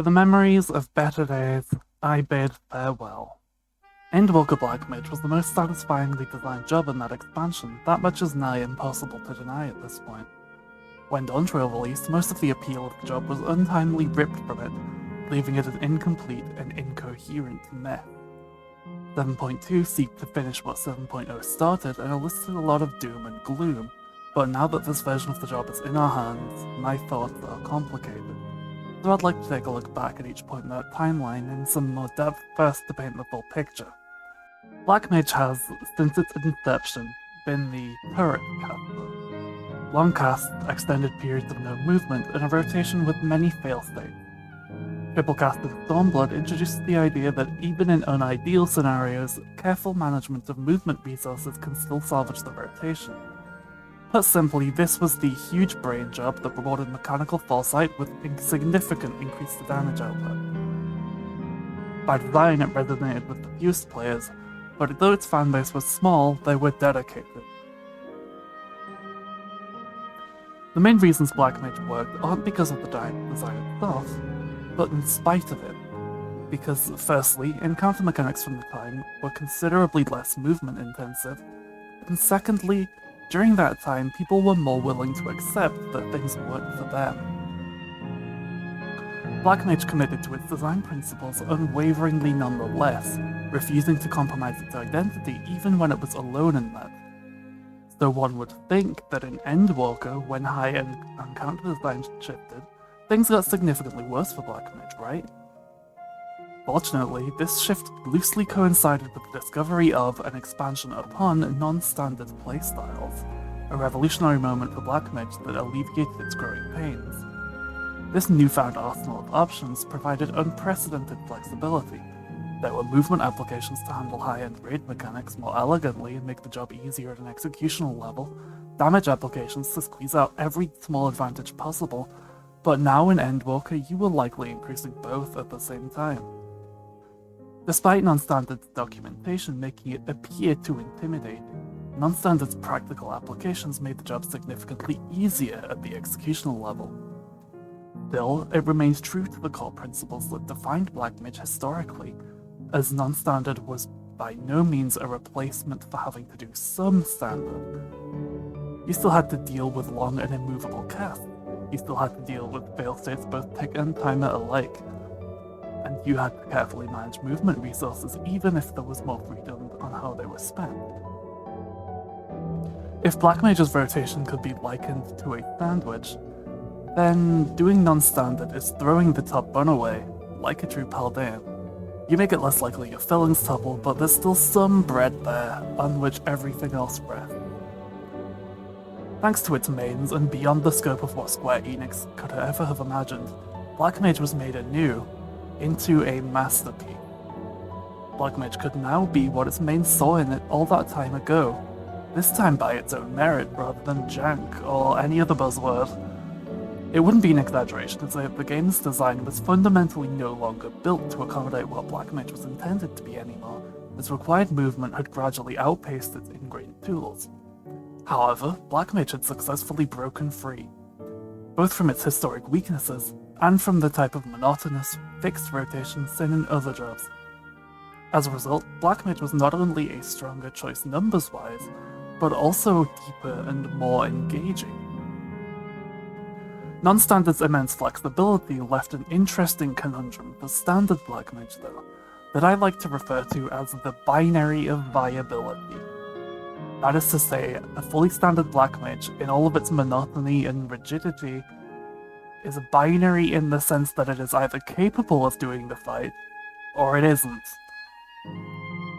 For the memories of better days, I bid farewell. Endwalker Black Mage was the most satisfyingly designed job in that expansion, that much is nigh impossible to deny at this point. When Editorial released, most of the appeal of the job was untimely ripped from it, leaving it an incomplete and incoherent mess. 7.2 seeked to finish what 7.0 started and elicited a lot of doom and gloom, but now that this version of the job is in our hands, my thoughts are complicated. So I'd like to take a look back at each point in that timeline in some more depth first to paint the full picture. Black Mage has, since its inception, been the turret caster. Long casts, extended periods of no movement, and a rotation with many fail-states. Triple casted Stormblood introduces the idea that even in unideal scenarios, careful management of movement resources can still salvage the rotation. Put simply, this was the huge brain job that rewarded mechanical foresight with significant increase to damage output. By design, it resonated with the fewest players, but though its fanbase was small, they were dedicated. The main reasons Black Mage worked aren't because of the design itself, but in spite of it. Because, firstly, encounter mechanics from the time were considerably less movement intensive, and secondly, during that time, people were more willing to accept that things weren't for them. Black Mage committed to its design principles unwaveringly nonetheless, refusing to compromise its identity even when it was alone in that. So one would think that in Endwalker, when high-end encounter design shifted, things got significantly worse for Black Mage, right? Fortunately, this shift loosely coincided with the discovery of and expansion upon non-standard playstyles, a revolutionary moment for Black Mage that alleviated its growing pains. This newfound arsenal of options provided unprecedented flexibility. There were movement applications to handle high-end raid mechanics more elegantly and make the job easier at an executional level, damage applications to squeeze out every small advantage possible, but now in Endwalker you were likely increasing both at the same time. Despite non-standard documentation making it appear too intimidating, non-standard's practical applications made the job significantly easier at the executional level. Still, it remains true to the core principles that defined Black Mage historically, as non-standard was by no means a replacement for having to do some standard. You still had to deal with long and immovable casts, you still had to deal with fail-states both tick and timer alike, and you had to carefully manage movement resources even if there was more freedom on how they were spent. If Black Mage's rotation could be likened to a sandwich, then doing non-standard is throwing the top bun away, like a true Paldean. You make it less likely your fillings topple, but there's still some bread there on which everything else rests. Thanks to its mains and beyond the scope of what Square Enix could ever have imagined, Black Mage was made anew, into a masterpiece. Black Mage could now be what its main saw in it all that time ago, this time by its own merit rather than jank or any other buzzword. It wouldn't be an exaggeration to say that the game's design was fundamentally no longer built to accommodate what Black Mage was intended to be anymore, as required movement had gradually outpaced its ingrained tools. However, Black Mage had successfully broken free, both from its historic weaknesses and from the type of monotonous, fixed rotation seen in other jobs. As a result, Black Mage was not only a stronger choice numbers-wise, but also deeper and more engaging. Non-standard's immense flexibility left an interesting conundrum for standard Black Mage though, that I like to refer to as the binary of viability. That is to say, a fully standard Black Mage, in all of its monotony and rigidity, is a binary in the sense that it is either capable of doing the fight, or it isn't.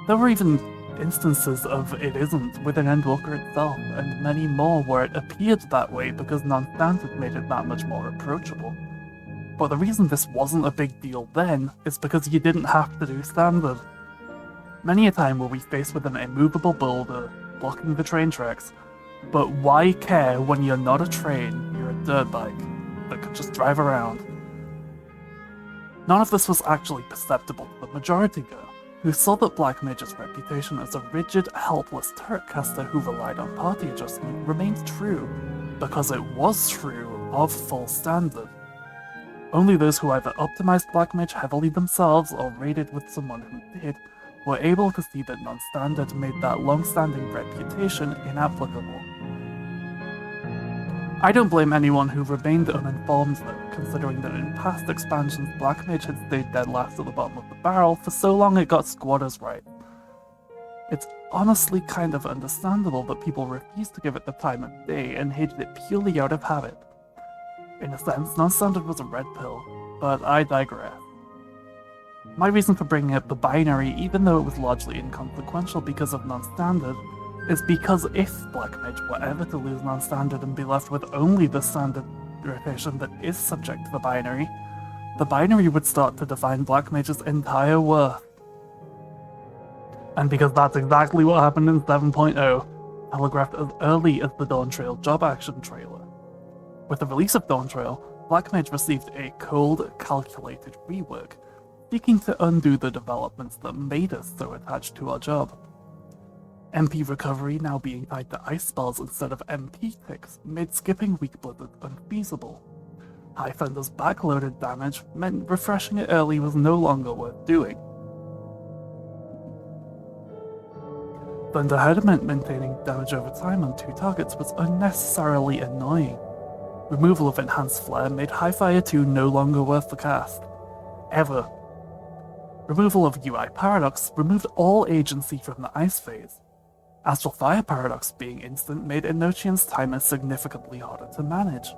There were even instances of it isn't within Endwalker itself, and many more where it appeared that way because non-standard made it that much more approachable. But the reason this wasn't a big deal then is because you didn't have to do standard. Many a time were we faced with an immovable boulder blocking the train tracks, but why care when you're not a train, you're a dirt bike that could just drive around? None of this was actually perceptible to the majority though, who saw that Black Mage's reputation as a rigid, helpless turret caster who relied on party adjustment remained true, because it was true of full standard. Only those who either optimized Black Mage heavily themselves or raided with someone who did were able to see that non-standard made that long-standing reputation inapplicable. I don't blame anyone who remained uninformed though, considering that in past expansions Black Mage had stayed dead last at the bottom of the barrel for so long it got squatters' rights. It's honestly kind of understandable that people refused to give it the time of day and hated it purely out of habit. In a sense, non-standard was a red pill, but I digress. My reason for bringing up the binary, even though it was largely inconsequential because of non-standard, is because if Black Mage were ever to lose non-standard and be left with only the standard rotation that is subject to the binary would start to define Black Mage's entire worth. And because that's exactly what happened in 7.0, telegraphed as early as the Dawn Trail job action trailer. With the release of Dawn Trail, Black Mage received a cold, calculated rework, seeking to undo the developments that made us so attached to our job. MP recovery now being tied to ice spells instead of MP ticks made skipping weak blizzards unfeasible. High Thunder's backloaded damage meant refreshing it early was no longer worth doing. Thunderhead meant maintaining damage over time on 2 targets was unnecessarily annoying. Removal of Enhanced Flare made High Fire 2 no longer worth the cast. Ever. Removal of UI Paradox removed all agency from the ice phase. Astral Fire Paradox being instant made Enochian's timer significantly harder to manage.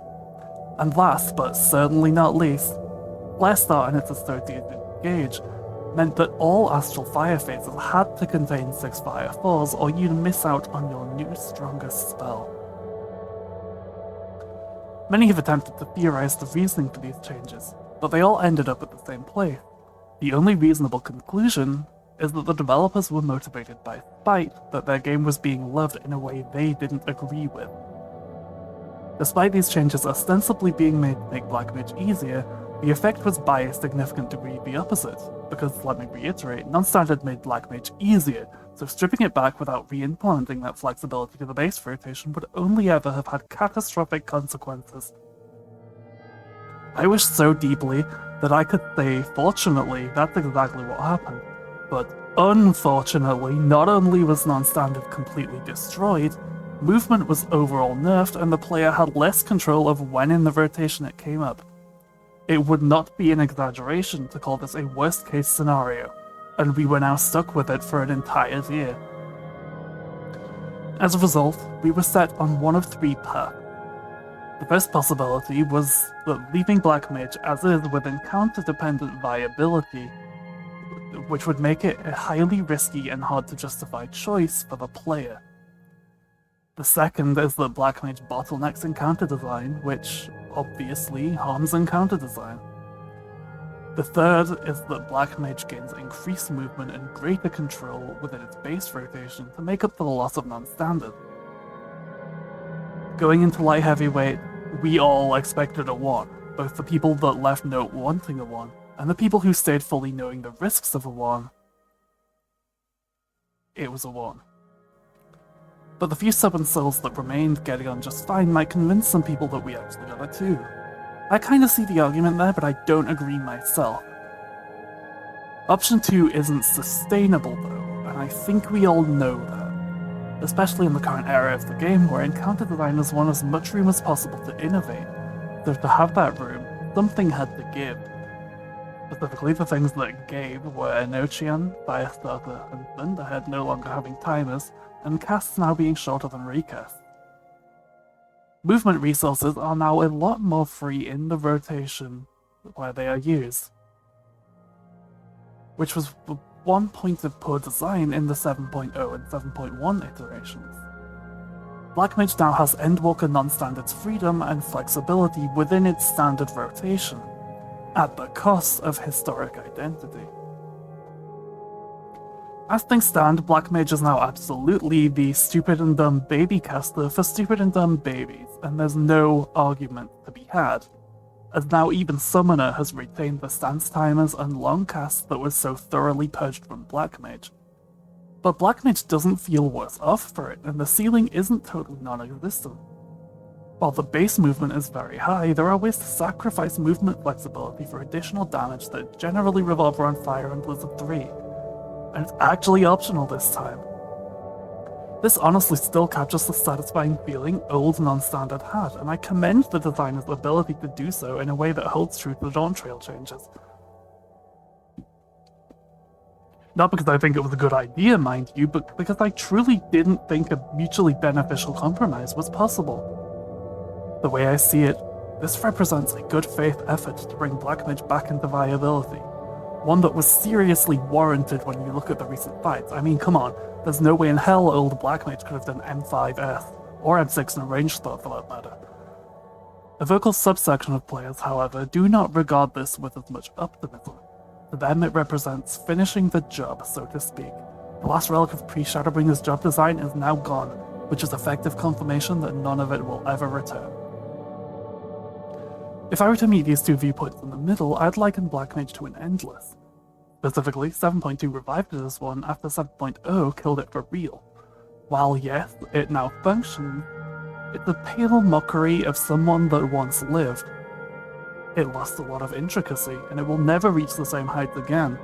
And last, but certainly not least, Flare Start and its associated gauge meant that all Astral Fire phases had to contain 6 Fire Falls or you'd miss out on your new strongest spell. Many have attempted to theorize the reasoning for these changes, but they all ended up at the same place. The only reasonable conclusion is that the developers were motivated by spite that their game was being loved in a way they didn't agree with. Despite these changes ostensibly being made to make Black Mage easier, the effect was by a significant degree the opposite, because, let me reiterate, non-standard made Black Mage easier, so stripping it back without re-implementing that flexibility to the base rotation would only ever have had catastrophic consequences. I wish so deeply that I could say, fortunately, that's exactly what happened. But unfortunately, not only was non-standard completely destroyed, movement was overall nerfed and the player had less control of when in the rotation it came up. It would not be an exaggeration to call this a worst-case scenario, and we were now stuck with it for an entire year. As a result, we were set on one of 3 paths. The first possibility was that leaving Black Mage as is with encounter-dependent viability, which would make it a highly risky and hard to justify choice for the player. The second is that Black Mage bottlenecks encounter design, which obviously harms encounter design. The third is that Black Mage gains increased movement and greater control within its base rotation to make up for the loss of non-standard. Going into light heavyweight, we all expected a 1, both the people that left Note wanting a 1, and the people who stayed fully knowing the risks of a 1. It was a 1. But the few stubborn souls that remained getting on just fine might convince some people that we actually got a 2. I kinda see the argument there, but I don't agree myself. Option 2 isn't sustainable though, and I think we all know that. Especially in the current era of the game where encounter designers want as much room as possible to innovate, so to have that room, something had to give. Specifically, the things that gave were Enochian, Firestarter, and Thunderhead no longer having timers, and casts now being shorter than recasts. Movement resources are now a lot more free in the rotation where they are used, which was one point of poor design in the 7.0 and 7.1 iterations. Black Mage now has Endwalker non-standard's freedom and flexibility within its standard rotation, at the cost of historic identity. As things stand, Black Mage is now absolutely the stupid and dumb baby caster for stupid and dumb babies, and there's no argument to be had, as now even Summoner has retained the stance timers and long casts that was so thoroughly purged from Black Mage. But Black Mage doesn't feel worse off for it, and the ceiling isn't totally non-existent. While the base movement is very high, there are ways to sacrifice movement flexibility for additional damage that generally revolve around Fire and Blizzard 3. And it's actually optional this time. This honestly still captures the satisfying feeling old non-standard had, and I commend the designer's ability to do so in a way that holds true to the Dawn Trail changes. Not because I think it was a good idea, mind you, but because I truly didn't think a mutually beneficial compromise was possible. The way I see it, this represents a good faith effort to bring Black Mage back into viability. One that was seriously warranted when you look at the recent fights. I mean, come on, there's no way in hell old Black Mage could have done M5S, or M6 in a ranged spot for that matter. A vocal subsection of players, however, do not regard this with as much optimism. To them it represents finishing the job, so to speak. The last relic of pre-Shadowbringer's job design is now gone, which is effective confirmation that none of it will ever return. If I were to meet these two viewpoints in the middle, I'd liken Black Mage to an Endless. Specifically, 7.2 revived it as one after 7.0 killed it for real. While yes, it now functions, it's a pale mockery of someone that once lived. It lost a lot of intricacy, and it will never reach the same heights again.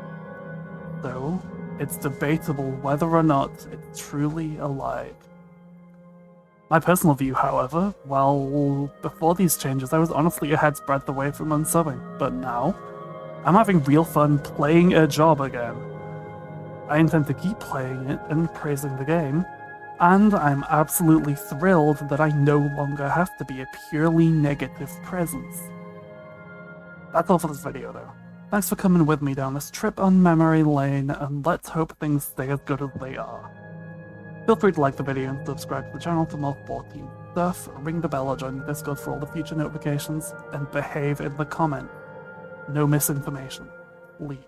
So, it's debatable whether or not it's truly alive. My personal view, however, well, before these changes I was honestly a head's breadth away from unsubbing, but now, I'm having real fun playing a job again. I intend to keep playing it and praising the game, and I'm absolutely thrilled that I no longer have to be a purely negative presence. That's all for this video though. Thanks for coming with me down this trip on memory lane, and let's hope things stay as good as they are. Feel free to like the video and subscribe to the channel for more 14 stuff, ring the bell or join the Discord for all the future notifications, and behave in the comments. No misinformation, please.